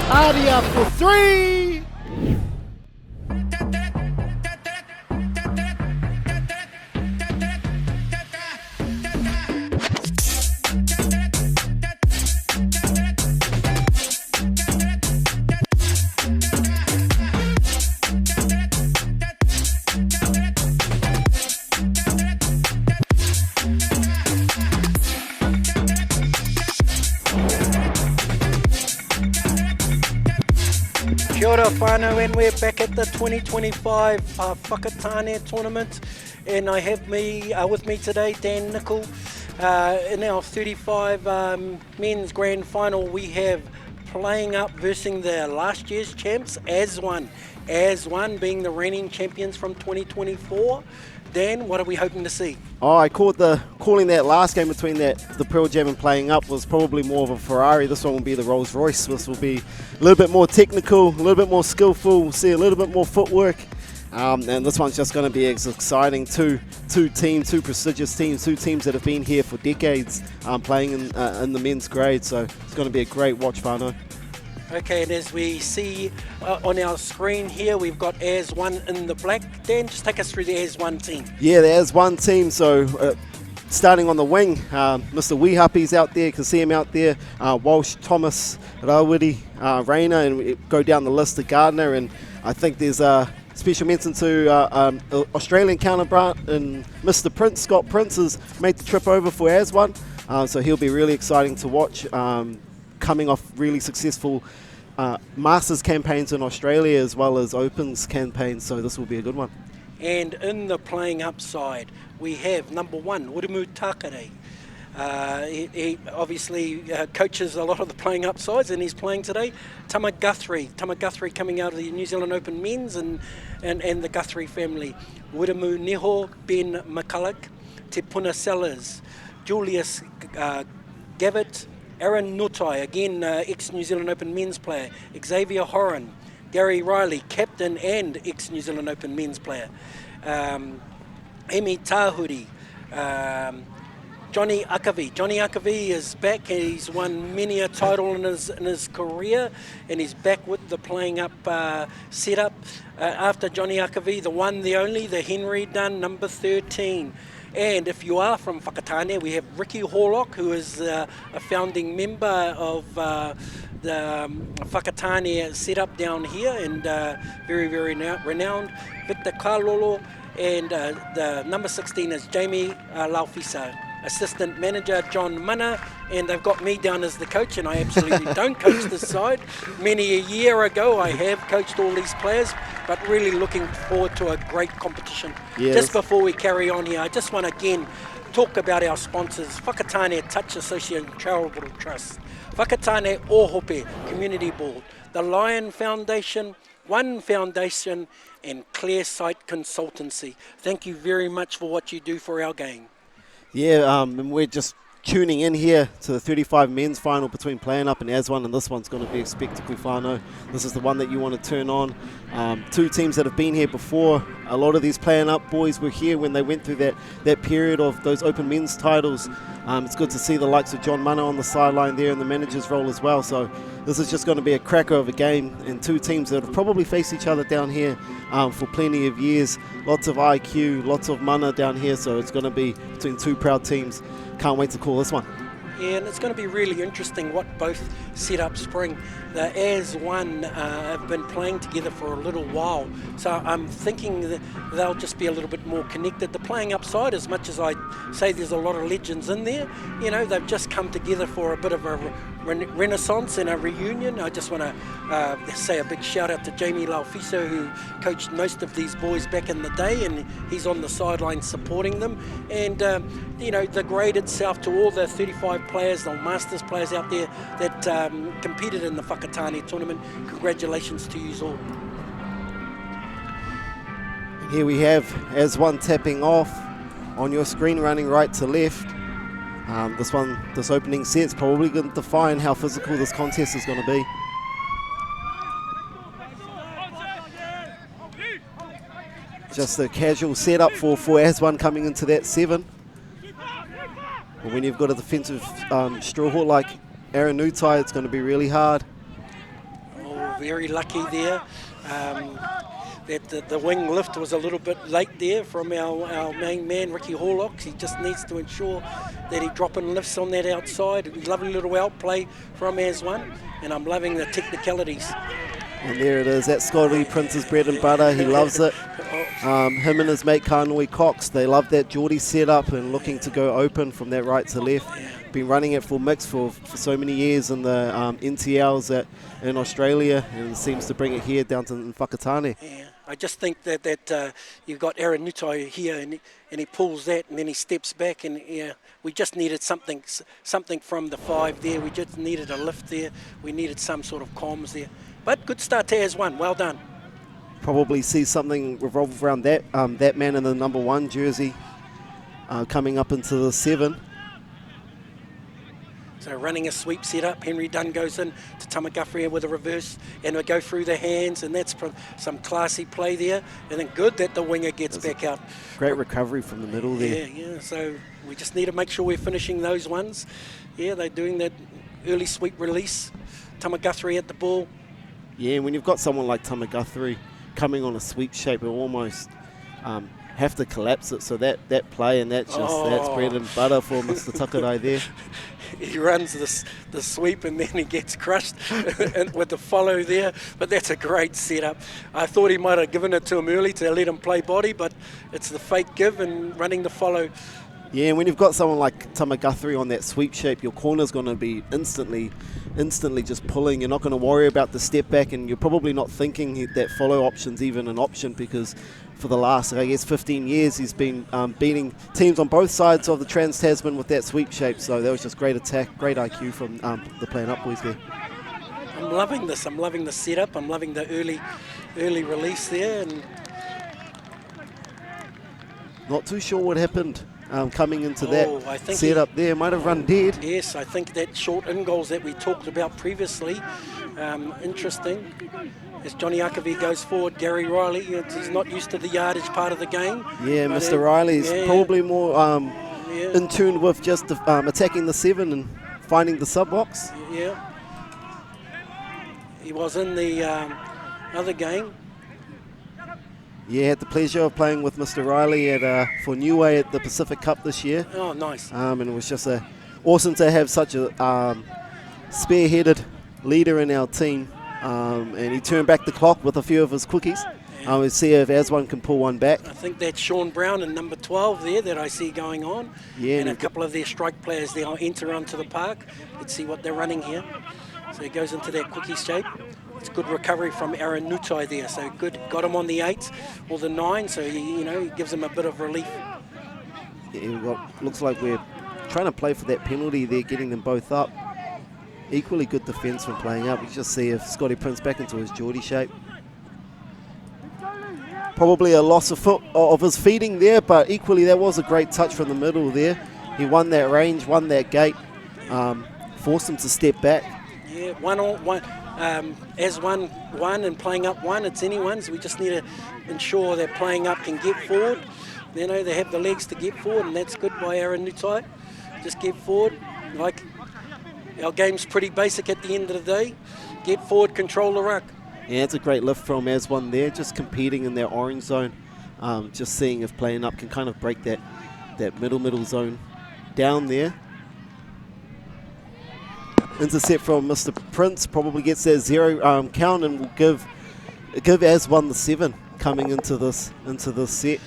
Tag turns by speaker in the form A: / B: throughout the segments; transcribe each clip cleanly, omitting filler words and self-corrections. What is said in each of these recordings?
A: Aria for 3.
B: Kia ora whānau, and we're back at the 2025 Whakatane tournament, and I have with me today Dan Nicol. In our 35 men's grand final, we have Playin up versus the last year's champs, AZ1. AZ1 being the reigning champions from 2024. Dan, what are we hoping to see?
A: Oh, I calling that last game between the Pearl Jam and Playin up was probably more of a Ferrari. This one will be the Rolls Royce. This will be a little bit more technical, a little bit more skillful. We'll see a little bit more footwork. And this one's just going to be as exciting. Two prestigious teams, two teams that have been here for decades playing in the men's grade. So it's going to be a great watch, whānau.
B: Okay, and as we see on our screen here, we've got AZ1 in the black. Dan, just take us through the AZ1 team.
A: Yeah, the AZ1 team. So starting on the wing, Mr. Ōhope's out there. You can see him out there. Walsh, Thomas, Rawiri, Rayner, and we go down the list to Gardner. And I think there's a special mention to Australian counterpart and Mr. Prince. Scott Prince has made the trip over for AZ1. So he'll be really exciting to watch. Coming off really successful Masters campaigns in Australia as well as Opens campaigns, so this will be a good one.
B: And in the Playin up side, we have number 1, Urimu Takare. He obviously coaches a lot of the Playin up sides, and he's playing today. Tama Guthrie coming out of the New Zealand Open Men's and the Guthrie family. Urimu Neho Ben McCulloch, Te Puna Sellers, Julius Gavitt, Aaron Nutai, again ex-New Zealand Open men's player. Xavier Horan, Gary Riley, captain and ex-New Zealand Open men's player. Emi Tahuri, Johnny Akavi. Johnny Akavi is back. He's won many a title in his career, and he's back with the Playin up setup. After Johnny Akavi, the one, the only, the Henry Dunn, number 13. And if you are from Whakatane, we have Ricky Horlock, who is a founding member of the Whakatane setup down here, and very, very renowned. Victor Kalolo, and the number 16 is Jamie Laufisa. Assistant manager John Mana, and they've got me down as the coach, and I absolutely don't coach this side. Many a year ago I have coached all these players, but really looking forward to a great competition. Yes. Just before we carry on here, I just want to again talk about our sponsors: Whakatane Touch Association Charitable Trust, Whakatane Ōhope Community Board, the Lion Foundation, One Foundation, and Clearsite Consultancy. Thank you very much for what you do for our game.
A: Yeah, and we're just tuning in here to the 35 men's final between Playin up and AZ1, and this one's going to be a spectacle, whānau. This is the one that you want to turn on. Two teams that have been here before. A lot of these Playin up boys were here when they went through that period of those open men's titles. It's good to see the likes of John Mana on the sideline there in the manager's role as well. So this is just going to be a cracker of a game, and two teams that have probably faced each other down here for plenty of years. Lots of IQ, lots of mana down here, so it's going to be between two proud teams. Can't wait to call this one.
B: Yeah, and it's going to be really interesting what both setups bring. The AZ1 have been playing together for a little while, so I'm thinking that they'll just be a little bit more connected. The Playin up side, as much as I say there's a lot of legends in there, you know, they've just come together for a bit of a renaissance and a reunion. I just want to say a big shout out to Jamie Laufisa, who coached most of these boys back in the day, and he's on the sideline supporting them. And you know, the grade itself, to all the 35 players, the Masters players out there that competed in the Whakatane tournament, congratulations to you all.
A: Here we have AZ1 tapping off on your screen, running right to left. This opening set's probably going to define how physical this contest is going to be. Just a casual setup for AZ1 coming into that 7. But when you've got a defensive straw halt like Aaron Nutai, it's going to be really hard.
B: very lucky there. That the wing lift was a little bit late there from our main man, Ricky Horlocks. He just needs to ensure that he drop and lifts on that outside. Lovely little outplay from AZ1, and I'm loving the technicalities.
A: And there it is. That's Scotty Prince's bread and butter. He loves it. Him and his mate Kānui Cox, they love that Geordie setup and looking to go open from that right to left. Been running it for mix for so many years in the NTLs in Australia, and seems to bring it here down to Whakatane.
B: Yeah, I just think that you've got Aaron Nutai here, and he pulls that, and then he steps back, and we just needed something from the 5 there. We just needed a lift there. We needed some sort of comms there. But good start to AZ1. Well done.
A: Probably see something revolve around that man in the number 1 jersey coming up into the 7.
B: So running a sweep setup, Henry Dunn goes in to Tamagafria with a reverse, and we go through the hands, and that's some classy play there. And then good that the winger gets back out.
A: Great recovery from the middle there.
B: Yeah. So we just need to make sure we're finishing those ones. Yeah, they're doing that early sweep release. Tamagafria at the ball.
A: Yeah, and when you've got someone like Tamagafria coming on a sweep shape, you almost have to collapse it. So that play, and that's bread and butter for Mr. Takarai there.
B: He runs the sweep, and then he gets crushed with the follow there. But that's a great setup. I thought he might have given it to him early to let him play body, but it's the fake give and running the follow.
A: Yeah, and when you've got someone like Tamagafria on that sweep shape, your corner's going to be instantly just pulling. You're not going to worry about the step back, and you're probably not thinking that follow option's even an option, because for the last, 15 years, he's been beating teams on both sides of the Trans-Tasman with that sweep shape. So that was just great attack, great IQ from the Playin Up boys there.
B: I'm loving this. I'm loving the setup. I'm loving the early release there. And
A: not too sure what happened coming into that
B: I think
A: setup there. Might have run dead.
B: Yes, I think that short in goals that we talked about previously. Interesting. As Johnny Akavi goes forward, Gary Riley, he's not used to the yardage part of the game.
A: Yeah, Mr. Riley's probably more in tune with just attacking the 7 and finding the sub-box.
B: Yeah. He was in the other game.
A: Yeah, had the pleasure of playing with Mr. Riley for Niue at the Pacific Cup this year.
B: Oh, nice.
A: And it was just awesome to have such a spearheaded leader in our team. And he turned back the clock with a few of his quickies. We'll see if AZ1 can pull one back.
B: I think that's Sean Brown in number 12 there that I see going on.
A: Yeah,
B: and a couple of their strike players there will enter onto the park. Let's see what they're running here. So he goes into that quickie shape. It's good recovery from Aaron Nutai there. So good, got him on the 8 or the 9. So he gives him a bit of relief.
A: Yeah, looks like we're trying to play for that penalty there, getting them both up. Equally good defence from Playin Up. You just see if Scotty Prince back into his Geordie shape. Probably a loss of his feeding there, but equally that was a great touch from the middle there. He won that range, won that gate, forced him to step back.
B: Yeah, one AZ1 and Playin Up 1. It's anyone's. We just need to ensure that Playin Up can get forward. They have the legs to get forward, and that's good by Aaron Nutai. Just get forward. Our game's pretty basic at the end of the day. Get forward, control the ruck.
A: Yeah, it's a great lift from AZ1 there, just competing in their orange zone. Just seeing if Playin Up can kind of break that middle zone down there. Intercept from Mr. Prince, probably gets that 0 count, and will give AZ1 the 7 coming into this set.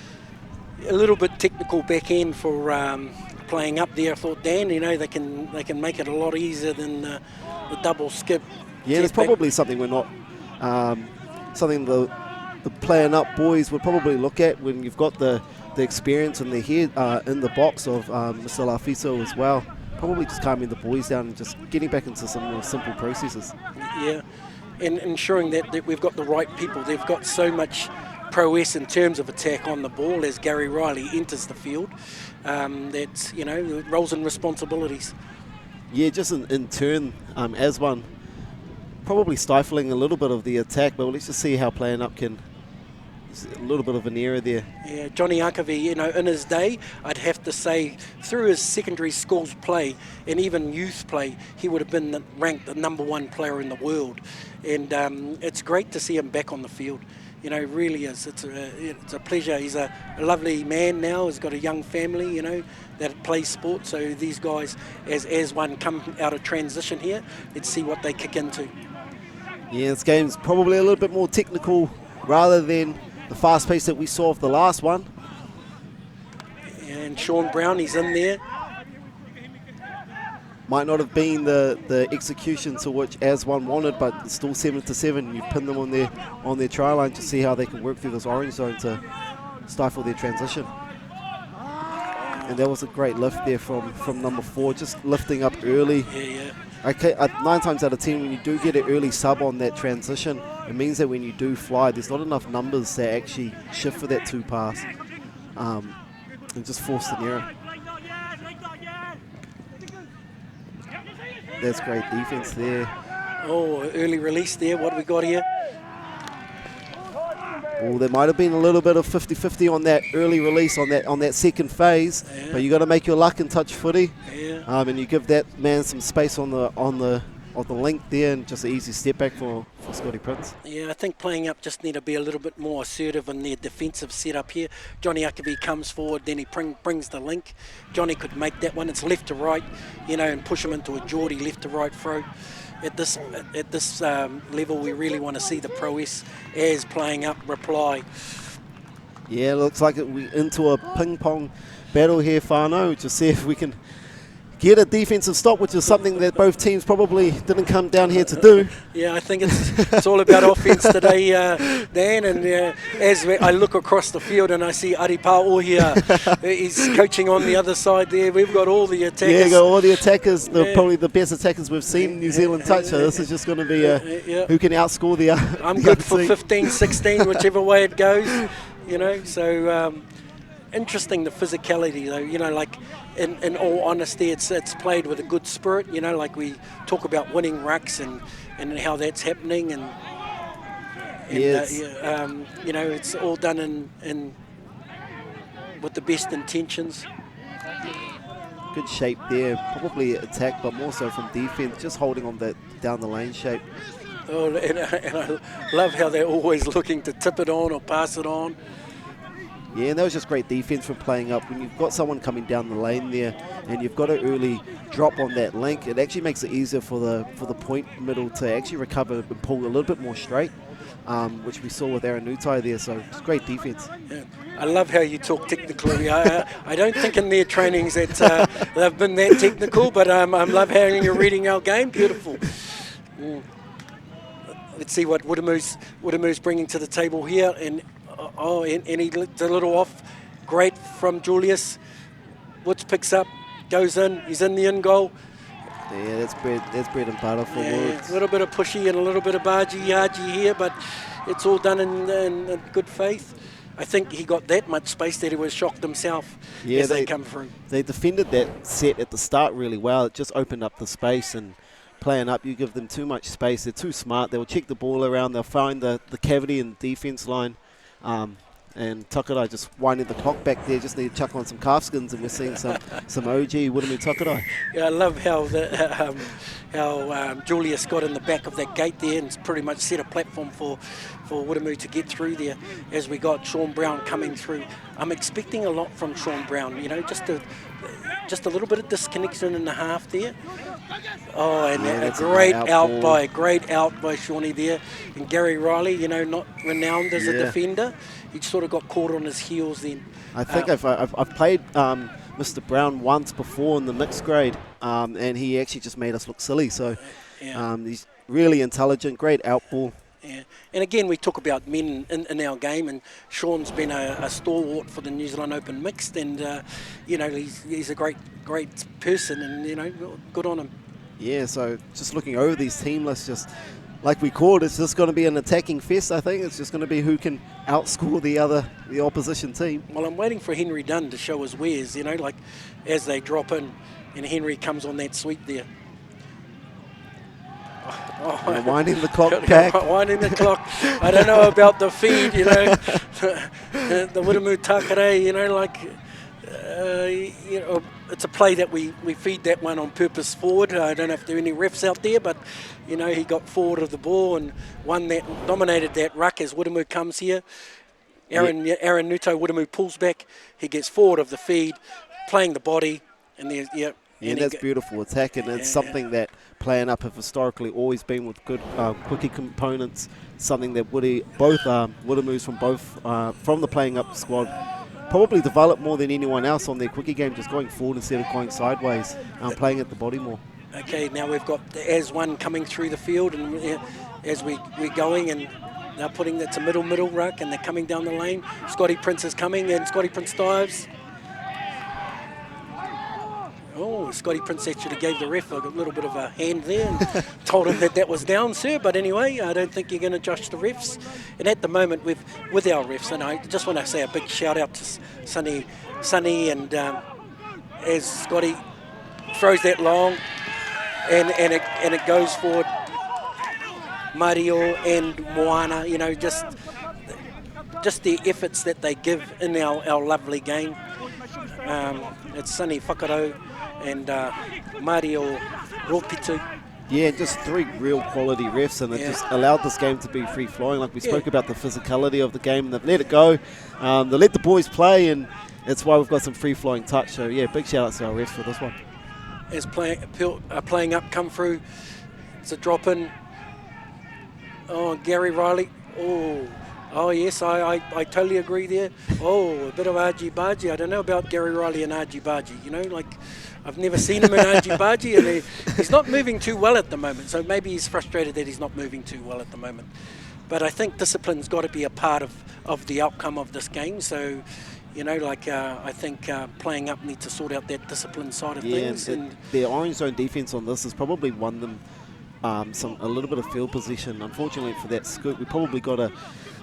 B: A little bit technical back end for Playin Up there. I thought, Dan, they can make it a lot easier than the double skip.
A: Yeah, it's probably something we're not, something the Playin Up boys would probably look at when you've got the experience and the head in the box of Mr. Lafiso as well. Probably just calming the boys down and just getting back into some more simple processes. Yeah,
B: and ensuring that we've got the right people. They've got so much prowess in terms of attack on the ball as Gary Riley enters the field. That's, roles and responsibilities.
A: Yeah, just in turn, AZ1 probably stifling a little bit of the attack, but let's just see how Playin Up can There's a little bit of an error there.
B: Yeah, Johnny Akavi, you know, in his day, I'd have to say, through his secondary schools play and even youth play, he would have been ranked the #1 player in the world. And it's great to see him back on the field. You know, really is. It's a pleasure. He's a lovely man now. He's got a young family, you know, that plays sport. So these guys, as AZ1 come out of transition here, let's see what they kick into.
A: Yeah, this game's probably a little bit more technical rather than the fast pace that we saw of the last one.
B: And Sean Brown, he's in there.
A: Might not have been the execution to which AZ1 wanted, but it's still 7-7. You pin them on their try line to see how they can work through this orange zone to stifle their transition. And that was a great lift there from number 4, just lifting up early.
B: Yeah.
A: Okay, 9 times out of 10, when you do get an early sub on that transition, it means that when you do fly, there's not enough numbers to actually shift for that 2 pass, and just force an error. That's great defense there.
B: Oh, early release there. What do we got here?
A: Well, there might have been a little bit of 50-50 on that early release on that second phase, but you got to make your luck and touch footy, and you give that man some space on the link there, and just an easy step back for Scotty Prince.
B: Yeah, I think Playing Up just need to be a little bit more assertive in their defensive setup here. Johnny Akavi comes forward, then he brings the link. Johnny could make that one. It's left to right, you know, and push him into a Geordie left to right throw. At this level, we really want to see the prowess as Playing Up reply.
A: Yeah, looks like we're into a ping-pong battle here, Whānau, to see if we can get a defensive stop, which is something that both teams probably didn't come down here to do.
B: Yeah, I think it's all about offense today, Dan. And as I look across the field and I see Aripao here, he's coaching on the other side there. We've got all the attackers.
A: Yeah, got all the attackers, probably the best attackers we've seen in New Zealand touch. So this is just going to be who can outscore the
B: I'm good for 15, 16, whichever way it goes. You know, so interesting, the physicality though, you know, like in all honesty, it's played with a good spirit, you know, like we talk about winning rucks and how that's happening, and you know, it's all done in with the best intentions.
A: Good shape there, probably attack, but more so from defense, just holding on that down the lane shape.
B: Oh, and I love how they're always looking to tip it on or pass it on.
A: Yeah, and that was just great defense from Playing Up. When you've got someone coming down the lane there and you've got an early drop on that link, it actually makes it easier for the point middle to actually recover and pull a little bit more straight, which we saw with Aaron Nutai there. So it's great defense. Yeah.
B: I love how you talk technically. I don't think in their trainings that they've been that technical, but I love how you're reading our game. Beautiful. Let's see what Woodamu's bringing to the table here. And he looked a little off. Great from Julius. Woods picks up, goes in. He's in the in goal.
A: Yeah, that's bread and butter for Woods.
B: A little bit of pushy and a little bit of bargy here, but it's all done in good faith. I think he got that much space that he was shocked himself as they come through. They
A: defended that set at the start really well. It just opened up the space, and Playing Up, you give them too much space. They're too smart. They'll check the ball around. They'll find the cavity in the defense line. And Takarai just winding the clock back there. Just need to chuck on some calfskins, and we're seeing some OG Woodamu Takarai.
B: Yeah, I love how Julius got in the back of that gate there and pretty much set a platform for Woodamu to get through there. As we got Sean Brown coming through, I'm expecting a lot from Sean Brown. You know, just a little bit of disconnection in the half there. Oh, and a great out by Shawnee there. And Gary Riley, you know, not renowned as a defender. He sort of got caught on his heels then.
A: I think I've played Mr. Brown once before in the mixed grade, and he actually just made us look silly. So he's really intelligent, great out ball.
B: Yeah, and again, we talk about men in our game, and Sean's been a stalwart for the New Zealand Open mixed, and you know, he's a great person, and you know, good on him.
A: Yeah, so just looking over these team lists, just like we called, it's just going to be an attacking fest. I think it's just going to be who can outscore the opposition team.
B: Well, I'm waiting for Henry Dunn to show his wares, you know, like as they drop in, and Henry comes on that sweep there.
A: Winding the clock back.
B: Winding the clock. I don't know about the feed, you know, the Wiremu Takare, you know, like, you know, it's a play that we feed that one on purpose forward. I don't know if there are any refs out there, but, you know, he got forward of the ball and one that dominated that ruck as Wiremu comes here. Aaron Nuto, Wiremu pulls back. He gets forward of the feed, playing the body, and there's, yeah.
A: Yeah, that's beautiful attack, and it's something that Playin Up have historically always been with good quickie components. Something that Wiremus from the Playin Up squad probably developed more than anyone else on their quickie game, just going forward instead of going sideways, playing at the body more.
B: Okay, now we've got the AZ1 coming through the field, and as we're going, and they're putting that's a middle ruck, and they're coming down the lane. Scotty Prince is coming, and Scotty Prince dives. Oh, Scotty Prince actually gave the ref a little bit of a hand there and told him that was down, sir. But anyway, I don't think you're going to judge the refs. And at the moment, with our refs, and I just want to say a big shout out to Sonny, and as Scotty throws that long, and it goes forward. Mario and Moana, you know, just the efforts that they give in our lovely game. It's Sonny Whakaro and Mario Ropitu.
A: Yeah, just three real quality refs, and it just allowed this game to be free-flowing. Like we spoke about the physicality of the game, and they've let it go. They let the boys play, and that's why we've got some free-flowing touch. So, yeah, big shout-out to our refs for this one.
B: As Playing Up come through, it's a drop-in. Oh, Gary Riley. Oh, yes, I totally agree there. Oh, a bit of argy-bargy. I don't know about Gary Riley and argy-bargy, you know, like I've never seen him in argy-bargy, and he's not moving too well at the moment, so maybe he's frustrated that he's not moving too well at the moment. But I think discipline's got to be a part of the outcome of this game, so, you know, like I think Playing Up need to sort out that discipline side of things.
A: And their orange zone defence on this has probably won them a little bit of field position. Unfortunately for that scoop, we probably got to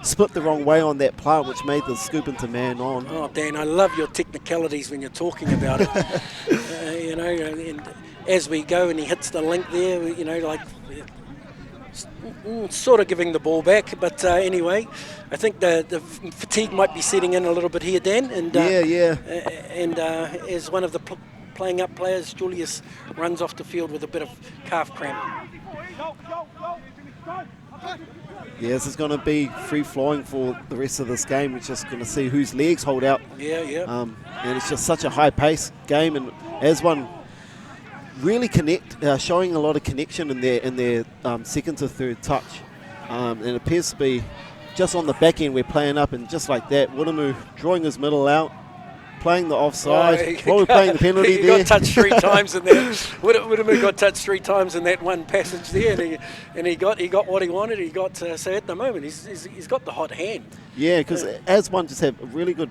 A: split the wrong way on that plant, which made the scoop into man on.
B: Oh, Dan, I love your technicalities when you're talking about it. You know, and as we go and he hits the link there, you know, like sort of giving the ball back. But anyway, I think the fatigue might be setting in a little bit here, Dan. And And as one of the Playing Up players, Julius runs off the field with a bit of calf cramp.
A: Yeah, this is going to be free-flowing for the rest of this game. We're just going to see whose legs hold out. And it's just such a high-paced game, and AZ1 really showing a lot of connection in their second to third touch. And it appears to be just on the back end we're Playing Up, and just like that, Wiremu drawing his middle out, playing the offside. While we're playing the penalty there.
B: He got touched 3 times in that. Wiremu got touched 3 times in that one passage there, and he got what he wanted. He got so at the moment he's got the hot hand.
A: Yeah, because AZ1 just have a really good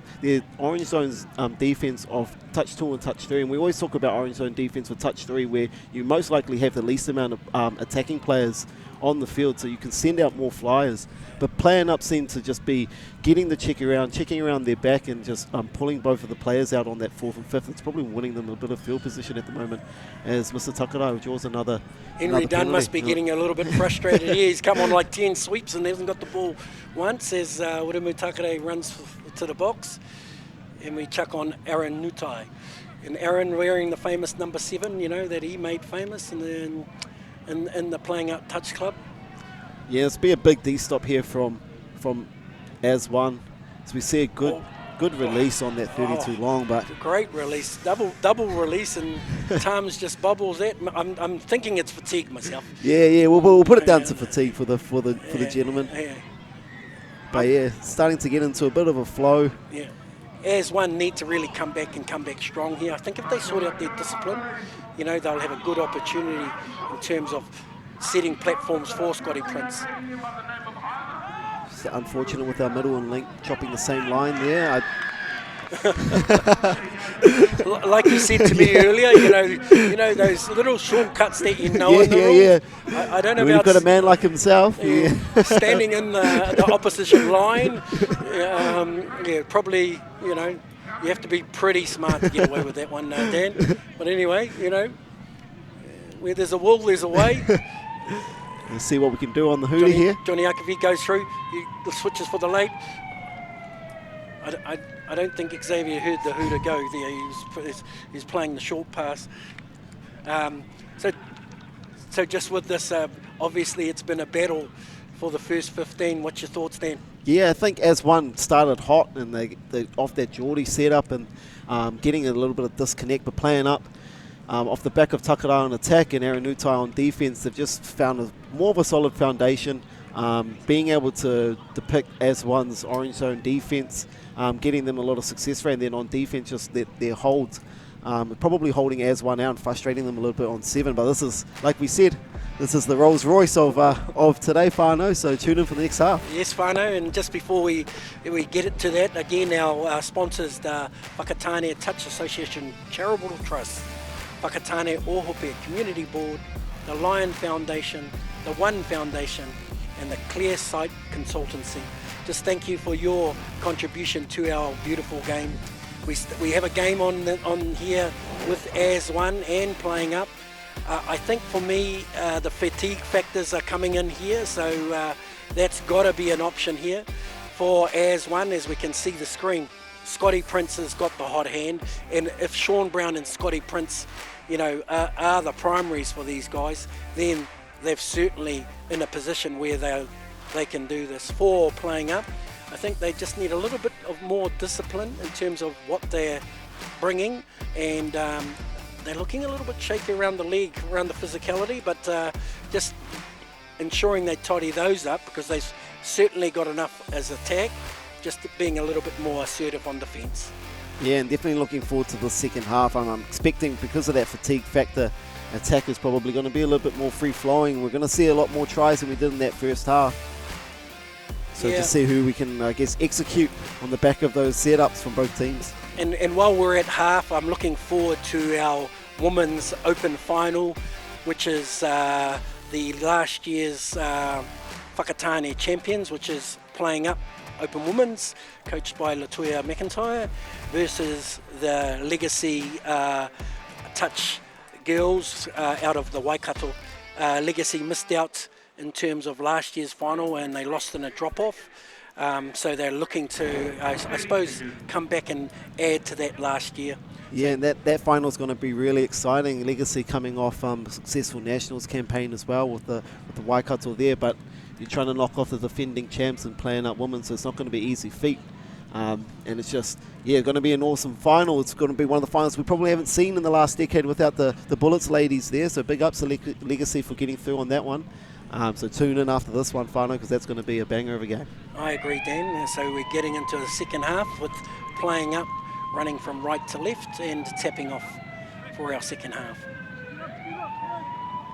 A: orange zone's defense of touch 2 and touch 3, and we always talk about orange zone defense with touch 3, where you most likely have the least amount of attacking players on the field, so you can send out more flyers. But Playing Up seem to just be getting the checking around their back, and just pulling both of the players out on that 4th and 5th. It's probably winning them a bit of field position at the moment, as Mr. Takara draws another
B: Henry Dunn must be getting a little bit frustrated here. He's come on like 10 sweeps and hasn't got the ball once, as Wiremu Takare runs to the box, and we chuck on Aaron Nutai. And Aaron wearing the famous number 7, you know, that he made famous in the Playing Up Touch Club.
A: Yeah, it's be a big D-stop here from AZ1. So we see a good release on that 32 long, but
B: great release, double release, and Tom's just bubbles that. I'm thinking it's fatigue myself.
A: Yeah, we'll put it down to fatigue for the gentleman.
B: Yeah.
A: But yeah, starting to get into a bit of a flow.
B: Yeah. AZ1 need to really come back strong here. I think if they sort out their discipline, you know, they'll have a good opportunity in terms of setting platforms for Scotty Prince.
A: It's unfortunate with our middle and link chopping the same line there.
B: Like you said to me earlier, you know those little shortcuts that you know. I don't know
A: when
B: about.
A: You've got a man like himself.
B: Standing in the opposition line. Probably, you know, you have to be pretty smart to get away with that one, Dan. But anyway, you know, where there's a will, there's a way.
A: Let's see what we can do on the hooter here.
B: Johnny Akavi goes through. The switches for the late. I don't think Xavier heard the hooter go there. He's playing the short pass. So just with this, obviously it's been a battle for the first 15. What's your thoughts, Dan?
A: Yeah, I think AZ1 started hot and they off that Geordie setup and getting a little bit of disconnect, but playing up off the back of Takara on attack and Aranutai on defense, they've just found more of a solid foundation. Being able to depict AZ1's orange zone defense, getting them a lot of success rate, and then on defense just their holds, probably holding AZ1 out and frustrating them a little bit on 7. But this is, like we said, this is the Rolls Royce of today, Whānau, so tune in for the next half.
B: Yes, Whānau, and just before we get it to that, again, our sponsors, the Whakatane Touch Association Charitable Trust, Whakatane Ōhope Community Board, the Lion Foundation, the One Foundation, and the Clearsite Consultancy. Just thank you for your contribution to our beautiful game. We have a game on here with AZ1 and playing up. I think for me, the fatigue factors are coming in here, so that's got to be an option here for AZ1. As we can see the screen, Scotty Prince has got the hot hand, and if Sean Brown and Scotty Prince, are the primaries for these guys, then they're certainly in a position where they can do this. For playing up, I think they just need a little bit of more discipline in terms of what they're bringing, and they're looking a little bit shaky around the leg, around the physicality, but just ensuring they tidy those up, because they've certainly got enough as attack, just being a little bit more assertive on defence.
A: Yeah, and definitely looking forward to the second half. I'm expecting, because of that fatigue factor, attack is probably going to be a little bit more free-flowing. We're going to see a lot more tries than we did in that first half. So to see who we can, I guess, execute on the back of those setups from both teams.
B: And while we're at half, I'm looking forward to our Women's Open Final, which is the last year's Whakatane champions, which is playing up Open Women's, coached by Latoya McIntyre, versus the Legacy Touch girls out of the Waikato. Legacy missed out in terms of last year's final, and they lost in a drop-off. So they're looking to, I suppose, come back and add to that last year.
A: Yeah, and that final is going to be really exciting. Legacy coming off a successful Nationals campaign as well with the Waikato there, but you're trying to knock off the defending champs and playing up women, so it's not going to be an easy feat. And it's just, going to be an awesome final. It's going to be one of the finals we probably haven't seen in the last decade without the Bullets ladies there, so big ups to Legacy for getting through on that one. So tune in after this one, Whānau, because that's going to be a banger of a game.
B: I agree, Dan. So we're getting into the second half with playing up, running from right to left, and tapping off for our second half.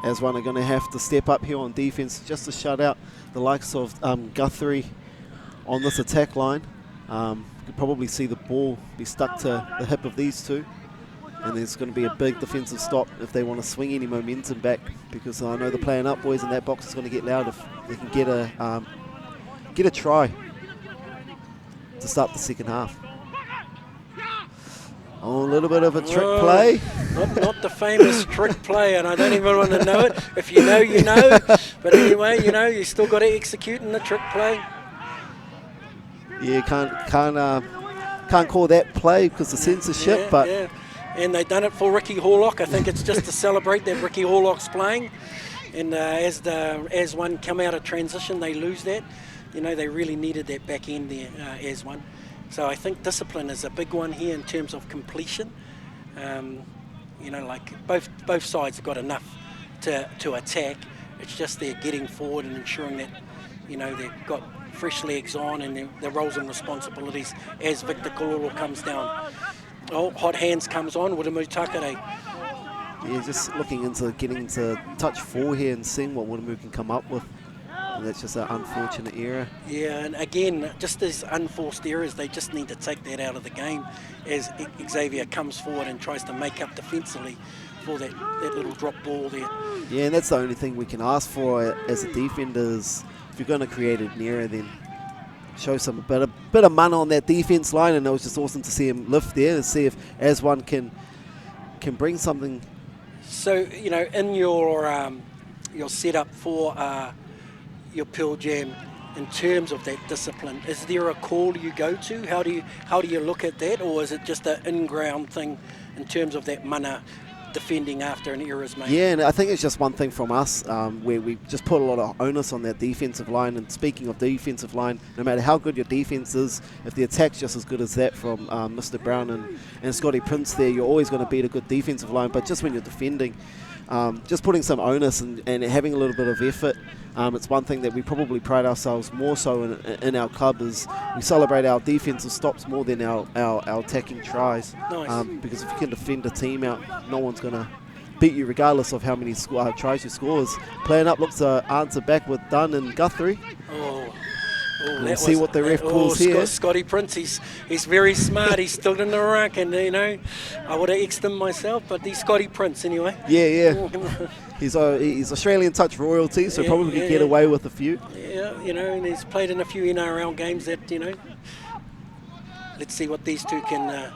A: AZ1 are going to have to step up here on defense just to shut out the likes of Guthrie on this attack line. You could probably see the ball be stuck to the hip of these two, and there's going to be a big defensive stop if they want to swing any momentum back, because I know the playing up boys in that box is going to get loud if they can get a try to start the second half. Oh, a little bit of a trick play.
B: Not the famous trick play, and I don't even want to know it. If you know, you know. But anyway, you still got to execute in the trick play.
A: Yeah, can't call that play because of censorship, but.
B: Yeah. And they done it for Ricky Horlock. I think it's just to celebrate that Ricky Horlock's playing. And as one come out of transition, they lose that. They really needed that back end there, as one. So I think discipline is a big one here in terms of completion. Like both sides have got enough to attack. It's just they're getting forward and ensuring that, they've got fresh legs on and their roles and responsibilities as Victor Kololo comes down. Oh, hot hands comes on, Wiramu Takare.
A: Yeah, just looking into getting into touch 4 here and seeing what Wiramu can come up with. And that's just an unfortunate error. Yeah,
B: and again, just these unforced errors, they just need to take that out of the game as Xavier comes forward and tries to make up defensively for that little drop ball there.
A: Yeah, and that's the only thing we can ask for as a defender is if you're going to create an error, then show some bit of mana on that defense line, and it was just awesome to see him lift there and see if AZ1 can bring something.
B: So in your your setup for your Pearl Jam in terms of that discipline? Is there a call you go to? How do you look at that, or is it just an in-ground thing in terms of that mana defending after an error's made?
A: Yeah, and I think it's just one thing from us where we just put a lot of onus on that defensive line. And speaking of defensive line, no matter how good your defense is, if the attack's just as good as that from Mr. Brown and Scotty Prince there, you're always going to beat a good defensive line. But just when you're defending, just putting some onus and having a little bit of effort. It's one thing that we probably pride ourselves more so in our club is we celebrate our defensive stops more than our attacking tries.
B: Nice.
A: Because if you can defend a team out, no one's going to beat you regardless of how many tries you score. Playin Up looks to answer back with Dunn and Guthrie. We'll see what the ref calls here.
B: Scotty Prince, he's very smart. He stood in the ruck, and I would have X'd him myself, but he's Scotty Prince anyway.
A: Yeah. He's Australian touch royalty, so probably get away with a few.
B: Yeah, and he's played in a few NRL games that, let's see what these two can...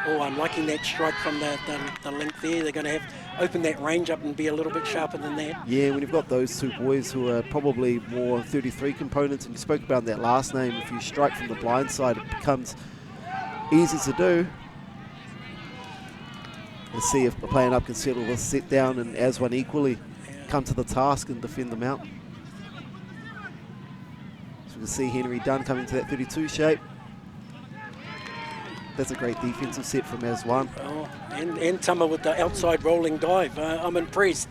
B: I'm liking that strike from the link there. They're going to have open that range up and be a little bit sharper than that.
A: Yeah, when you've got those two boys who are probably more 33 components, and you spoke about that last name, if you strike from the blind side, it becomes easy to do. Let's see if Playin Up can settle this set down and AZ1 equally come to the task and defend them out. So we can see Henry Dunn coming to that 32 shape. That's a great defensive set from AZ1.
B: Oh, and Tama with the outside rolling dive. I'm impressed.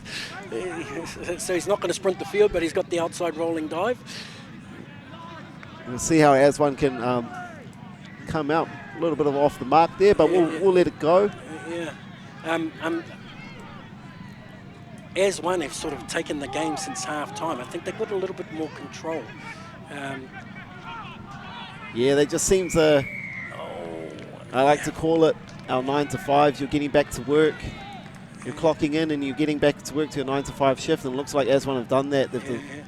B: So he's not going to sprint the field, but he's got the outside rolling dive.
A: We'll see how AZ1 can come out a little bit of off the mark there, but we'll let it go.
B: Yeah. AZ1 have sort of taken the game since half time. I think they've got a little bit more control.
A: Yeah, they just seem to... I like to call it our 9 to 5s. You're getting back to work. You're clocking in and you're getting back to work to a 9 to 5 shift. And it looks like AZ1 have done that.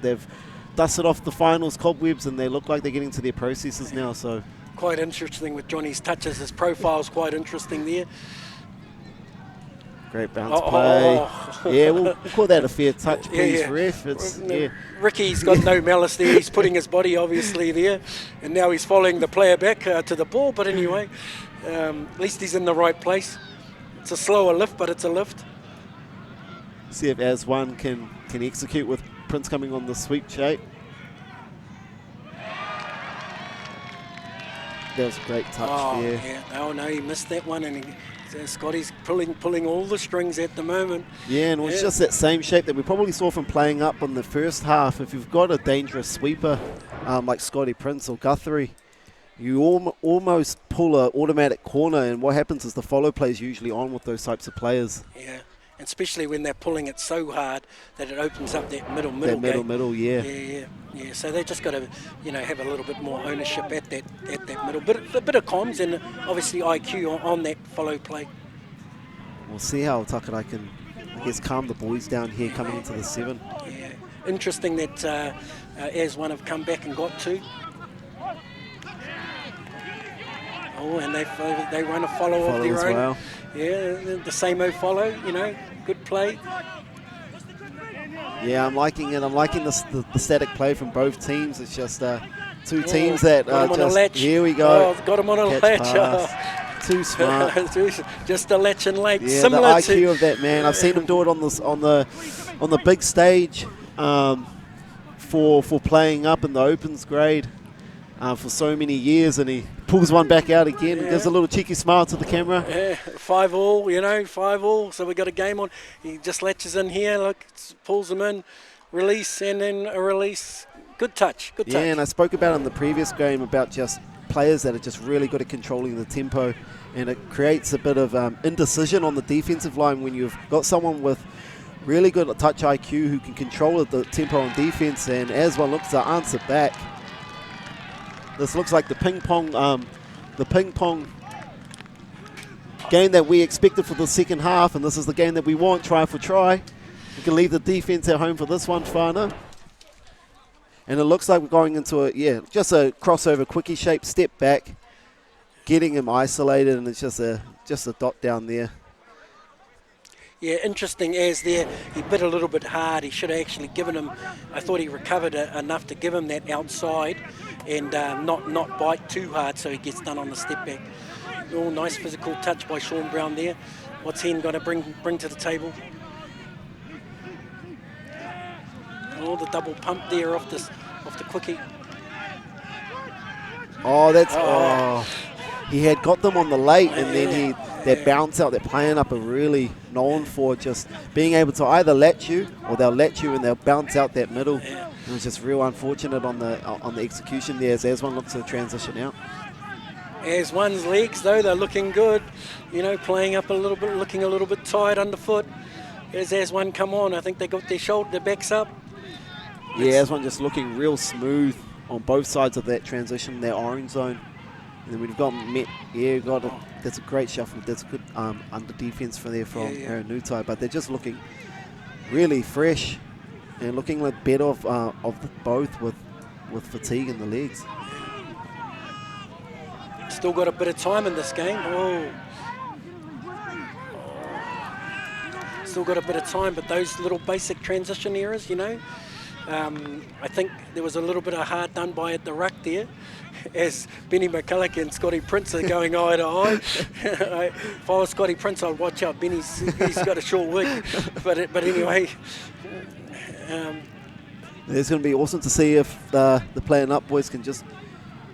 A: They've dusted off the finals cobwebs and they look like they're getting to their processes now. So
B: quite interesting with Johnny's touches. His profile's quite interesting there.
A: Great bounce play. Yeah, we'll call that a fair touch, please, ref.
B: Ricky's got no malice there. He's putting his body obviously there, and now he's following the player back to the ball. But anyway, at least he's in the right place. It's a slower lift, but it's a lift.
A: See if AZ1 can execute with Prince coming on the sweep shape. That was a great touch there.
B: Yeah. Oh no, he missed that one, and Scotty's pulling all the strings at the moment.
A: Yeah, and it was just that same shape that we probably saw from Playin Up in the first half. If you've got a dangerous sweeper like Scotty Prince or Guthrie, you almost pull an automatic corner, and what happens is the follow play is usually on with those types of players.
B: Yeah, and especially when they're pulling it so hard that it opens up that middle
A: Yeah.
B: Yeah, so they just got to, have a little bit more ownership at that middle. But a bit of comms and obviously IQ on that follow play.
A: We'll see how Takara can, calm the boys down here coming into the 7.
B: Yeah, interesting that AZ1 have come back and got 2. Oh, and they run a follow of their own.
A: Well.
B: Yeah, the same old follow, good play.
A: Yeah, I'm liking it. I'm liking the static play from both teams. It's just two teams that just... Here we go.
B: Got him on a latch.
A: Too smart.
B: Just a latch and late.
A: Yeah,
B: similar
A: the IQ of that man. I've seen him do it on the big stage for Playin Up in the Opens grade for so many years, and he pulls one back out again and gives a little cheeky smile to the camera.
B: Yeah, 5-all, 5-all. So we got a game on. He just latches in here, look, pulls them in, release, and then a release. Good touch.
A: Yeah, and I spoke about in the previous game about just players that are just really good at controlling the tempo, and it creates a bit of indecision on the defensive line when you've got someone with really good touch IQ who can control the tempo on defense, and AZ1 looks to answer back. This looks like the ping pong game that we expected for the second half, and this is the game that we want, try for try. We can leave the defense at home for this one, Whana. And it looks like we're going into just a crossover quickie shape, step back, getting him isolated, and it's just a dot down there.
B: Yeah, interesting as there. He bit a little bit hard. He should have actually given him, I thought he recovered enough to give him that outside and not bite too hard so he gets done on the step back. Oh, nice physical touch by Sean Brown there. What's he going to bring to the table? Oh, the double pump there off the quickie.
A: Oh, he had got them on the late, and then that bounce out, that Playin up are really known for just being able to either let you, or they'll let you and they'll bounce out that middle.
B: Yeah.
A: It was just real unfortunate on the execution there as AZ1 looks to transition out.
B: AZ1's legs, though, they're looking good. Playing up a little bit, looking a little bit tight underfoot. As AZ1 come on, I think they got their backs up.
A: Yeah, AZ1 just looking real smooth on both sides of that transition, their orange zone. And then we've got Met. Yeah, that's a great shuffle. That's a good under defense from Aranutai. But they're just looking really fresh and looking like better of both with fatigue in the legs.
B: Still got a bit of time in this game. Still got a bit of time, but those little basic transition errors, I think there was a little bit of hard done by at the ruck there, as Benny McCulloch and Scotty Prince are going eye to eye. If I was Scotty Prince, I'd watch out. Benny's got a short wig, but anyway.
A: It's going to be awesome to see if the Playin Up boys can just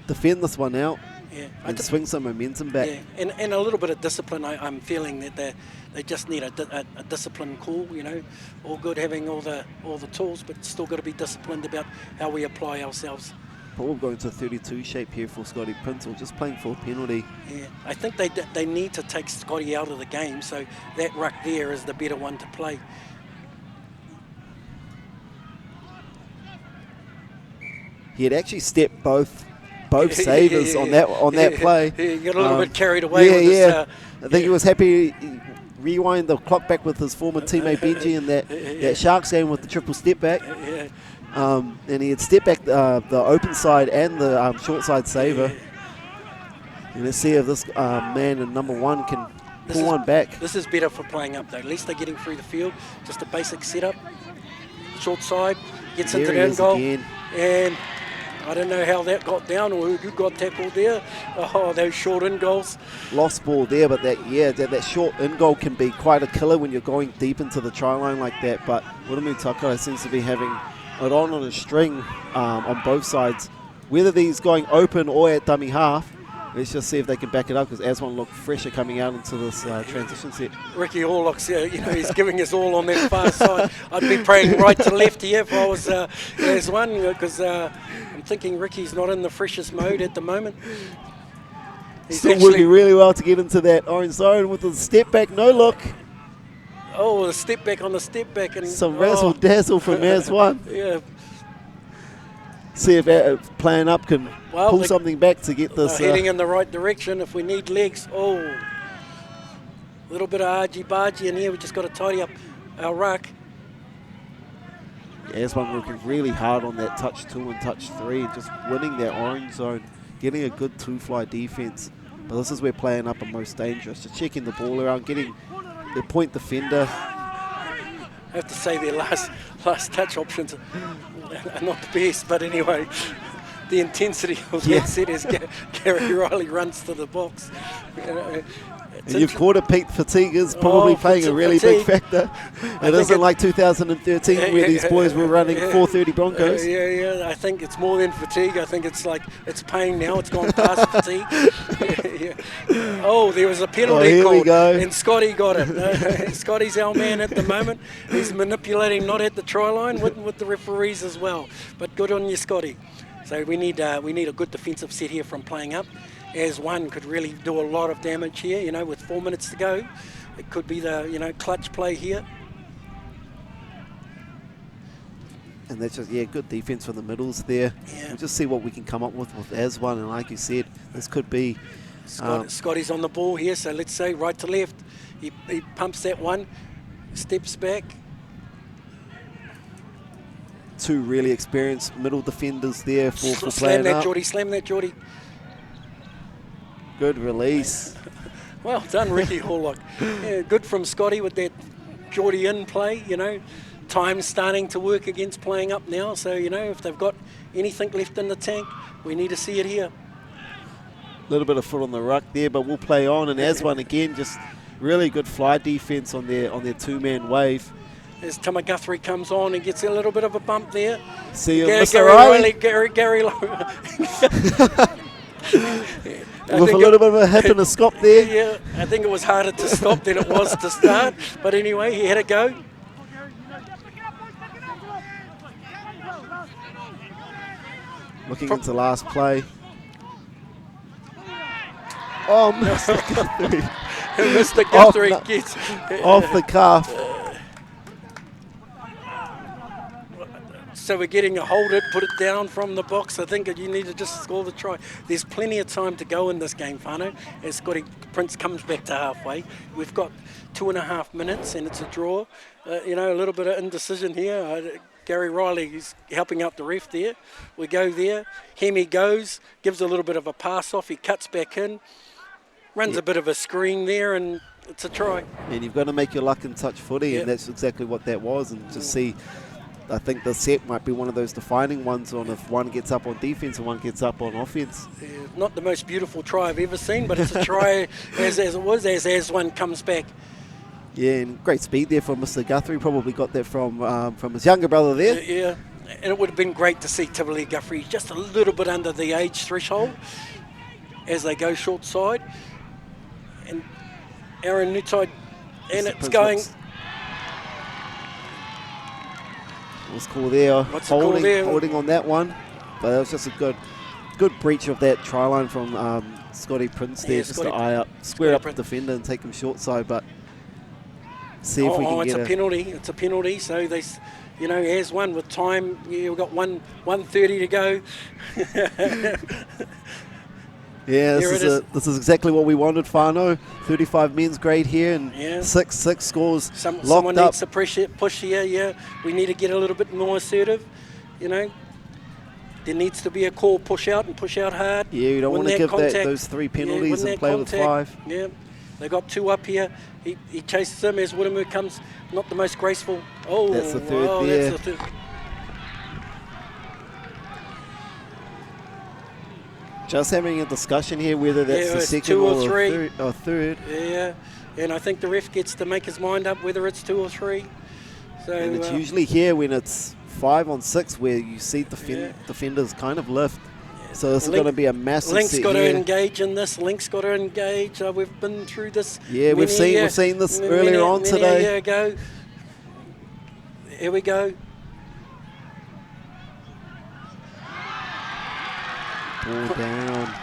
A: defend this one out.
B: Yeah,
A: and swing some momentum back.
B: Yeah, and a little bit of discipline. I'm feeling that they just need a discipline call. All good having all the tools, but still got to be disciplined about how we apply ourselves.
A: But we'll go into a 32 shape here for Scotty Prince, or just playing for a penalty.
B: Yeah, I think they need to take Scotty out of the game, so that ruck there is the better one to play.
A: He had actually stepped both savers on that play.
B: He got a little bit carried away with this.
A: I think he was happy. Rewind the clock back with his former teammate Benji in that Sharks game with the triple step back. And he had stepped back the open side and the short side saver. And let's see if this man in number one can pull one back.
B: This is better for Playin Up, though. At least they're getting through the field. Just a basic setup. Short side, gets into the end goal.
A: Again.
B: And I don't know how that got down or who got tackled there. Oh, those short in goals.
A: Lost ball there, but that short in goal can be quite a killer when you're going deep into the try line like that. But Uramu Takara seems to be having it on a string on both sides. Whether these going open or at dummy half, let's just see if they can back it up, because AZ1 look fresher coming out into this transition set.
B: Ricky Horlock's, he's giving us all on that far side. I'd be praying right to left here if I was AZ1, because I'm thinking Ricky's not in the freshest mode at the moment. He's
A: still working really well to get into that orange zone with the step back, no look.
B: Oh, the step back on the step back. And
A: some razzle dazzle from AZ1.
B: Yeah.
A: See if Playin Up can pull something back to get this.
B: Heading in the right direction if we need legs. Oh, a little bit of argy-bargy in here. We just got to tidy up our ruck.
A: AZ1 working really hard on that touch 2 and touch 3, just winning their orange zone, getting a good two-fly defense. But this is where Playin Up are most dangerous. Just checking the ball around, getting their point defender.
B: I have to say their last touch options are not the best, but anyway, the intensity of that set as Gary Riley runs to the box.
A: And you've caught it, Pete. Fatigue is probably playing a really big factor. It isn't like 2013 where these boys were running 430 Broncos.
B: Yeah. I think it's more than fatigue. I think it's like it's pain now. It's gone past fatigue. Oh, there was a penalty called, and Scotty got it. Scotty's our man at the moment. He's manipulating not at the try line with the referees as well. But good on you, Scotty. So we need a good defensive set here from Playin Up. AZ1 could really do a lot of damage here, with 4 minutes to go. It could be the, clutch play here.
A: And that's just, good defense from the middles there.
B: Yeah.
A: We'll just see what we can come up with AZ1. And like you said, this could be...
B: Scotty's on the ball here, so let's say right to left. He pumps that one, steps back.
A: Two really experienced middle defenders there for
B: Playin
A: Playin Up.
B: Slam that Geordie.
A: Good release.
B: Well done, Ricky Horlock. Yeah, good from Scotty with that majority in play, you know. Time's starting to work against Playing Up now, so, you know, if they've got anything left in the tank, we need to see it here.
A: A little bit of foot on the ruck there, but we'll play on. And AZ1 again, just really good fly defense on their two-man wave.
B: As Guthrie comes on and gets a little bit of a bump there.
A: See you, Mr.
B: Gary
A: Riley.
B: Gary
A: With a little bit of a hip and a scop there.
B: Yeah, I think it was harder to stop than it was to start. But anyway, he had a go.
A: Looking into last play. Oh, Mr. Guthrie.
B: Mr. Guthrie gets
A: off the cuff.
B: So we're getting a hold it, put it down from the box. I think you need to just score the try. There's plenty of time to go in this game, Whānau. As Scotty Prince comes back to halfway. We've got 2.5 minutes and it's a draw. You know, a little bit of indecision here. Gary Riley is helping out the ref there. We go there. Hemi goes, gives a little bit of a pass off. He cuts back in, runs a bit of a screen there, and it's a try.
A: And you've got to make your luck and touch footy, and that's exactly what that was. And just see, I think the set might be one of those defining ones on if one gets up on defense and one gets up on offense.
B: Not the most beautiful try I've ever seen, but it's a try as it was, as one comes back.
A: Yeah, and great speed there from Mr. Guthrie. Probably got that from his younger brother there.
B: Yeah, and it would have been great to see Tivoli Guthrie just a little bit under the age threshold as they go short side. And Aaron Nutide, and it's going...
A: What's cool there? Holding on that one, but it was just a good breach of that try line from Scotty Prince there, just to eye up, square up the defender and take him short side. But see if we can get
B: a penalty. It's a penalty. So they, you know, AZ1 with time. We've got 1:30 to go.
A: Yeah, this is exactly what we wanted, Whānau. 35 men's grade here, and 6 scores
B: someone needs to push here, yeah. We need to get a little bit more assertive, you know. There needs to be a call, push out and push out hard.
A: Yeah, you don't want to give those 3 penalties and play with 5.
B: Yeah, they got 2 up here. He chases him as Woodamoo comes, not the most graceful. Oh,
A: that's the third there.
B: That's the third.
A: Just having a discussion here whether that's the second
B: 2 or 3
A: or third.
B: Yeah, and I think the ref gets to make his mind up whether it's 2 or 3. So
A: and it's usually here when it's 5 on 6 where you see defenders kind of lift. So this is going to be a massive
B: Link's
A: set
B: got
A: here.
B: to engage in this. Link's got to engage. We've been through this.
A: Yeah, we've seen this earlier on today.
B: Here we go. Here we go.
A: Ball down.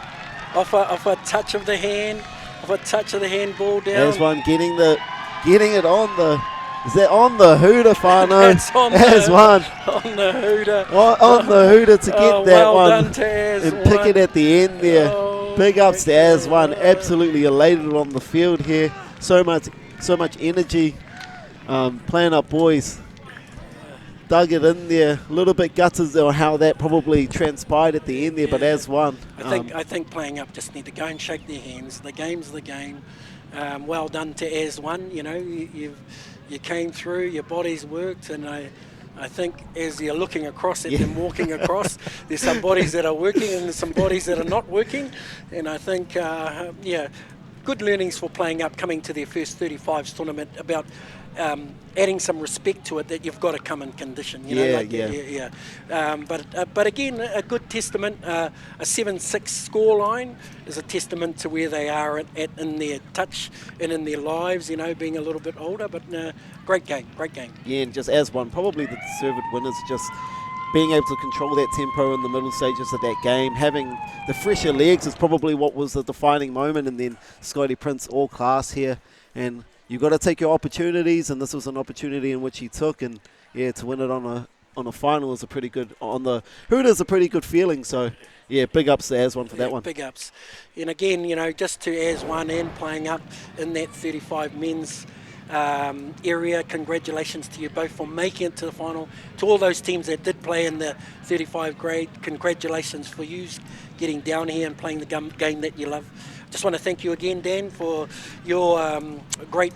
B: Off a touch of the hand. Ball down.
A: AZ1 getting it on the. Is that on the hooter, Whānau?
B: It's on
A: AZ1.
B: On the hooter.
A: On the hooter to get that one.
B: Done to AZ1.
A: And pick it at the end there. Big ups to AZ1. Absolutely elated on the field here. So much energy. Playing up, boys. Dug it in there. A little bit gutted on how that probably transpired at the end there, but AZ1.
B: I think Playing Up just need to go and shake their hands. The game's the game. Well done to AZ1. You know, you came through, your body's worked, and I think as you're looking across at them walking across, there's some bodies that are working and there's some bodies that are not working. And I think, good learnings for Playing Up coming to their first 35s tournament about adding some respect to it, that you've got to come in condition. But again, a good testament. A 7-6 scoreline is a testament to where they are at in their touch and in their lives. You know, being a little bit older, but great game.
A: Yeah, and just AZ1, probably the deserved winners. Just being able to control that tempo in the middle stages of that game, having the fresher legs is probably what was the defining moment. And then Scotty Prince, all class here, and you've got to take your opportunities, and this was an opportunity in which he took, and to win it on a final is a pretty good, on the Hooters, a pretty good feeling. So big ups to AZ1 for that one.
B: Big ups. And again, you know, just to AZ1 and Playing Up in that 35 men's area, congratulations to you both for making it to the final. To all those teams that did play in the 35 grade, congratulations for you getting down here and playing the game that you love. Just want to thank you again, Dan, for your great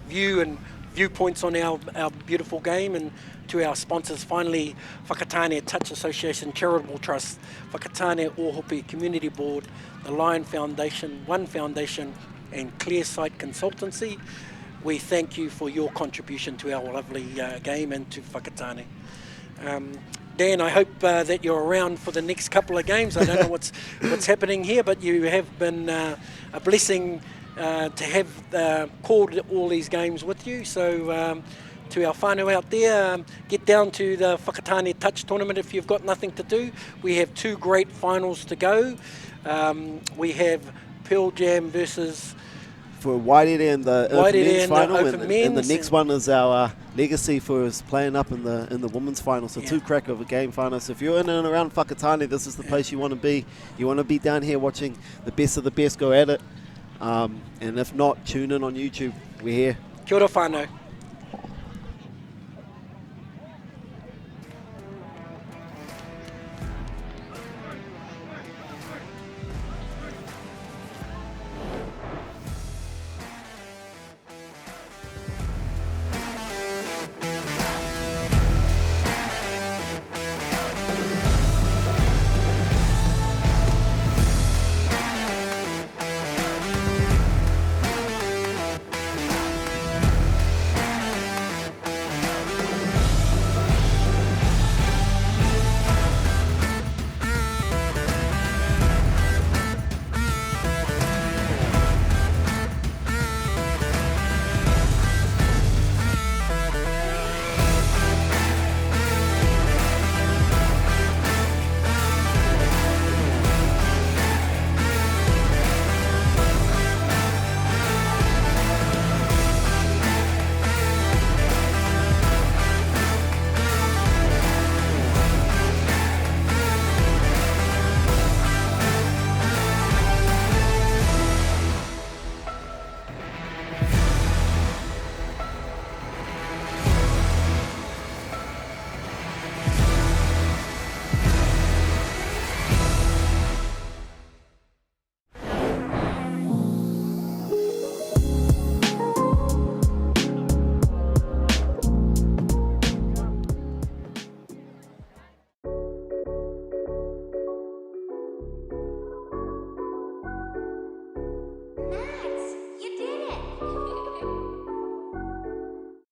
B: view and viewpoints on our beautiful game, and to our sponsors, finally, Whakatane Touch Association Charitable Trust, Whakatane Ōhope Community Board, the Lion Foundation, One Foundation, and Clearsite Consultancy. We thank you for your contribution to our lovely game and to Whakatane. Dan, I hope that you're around for the next couple of games. I don't know what's happening here, but you have been a blessing to have called all these games with you. So to our whānau out there, get down to the Whakatane Touch Tournament if you've got nothing to do. We have 2 great finals to go. We have Pearl Jam versus...
A: For Waitere and the men's final, and the next one is our Legacy for us playing up in the women's final. So 2 crack of a game final. So if you're in and around Whakatane, this is the place you want to be. You want to be down here watching the best of the best go at it. And if not, tune in on YouTube. We're here.
B: Kia ora whānau.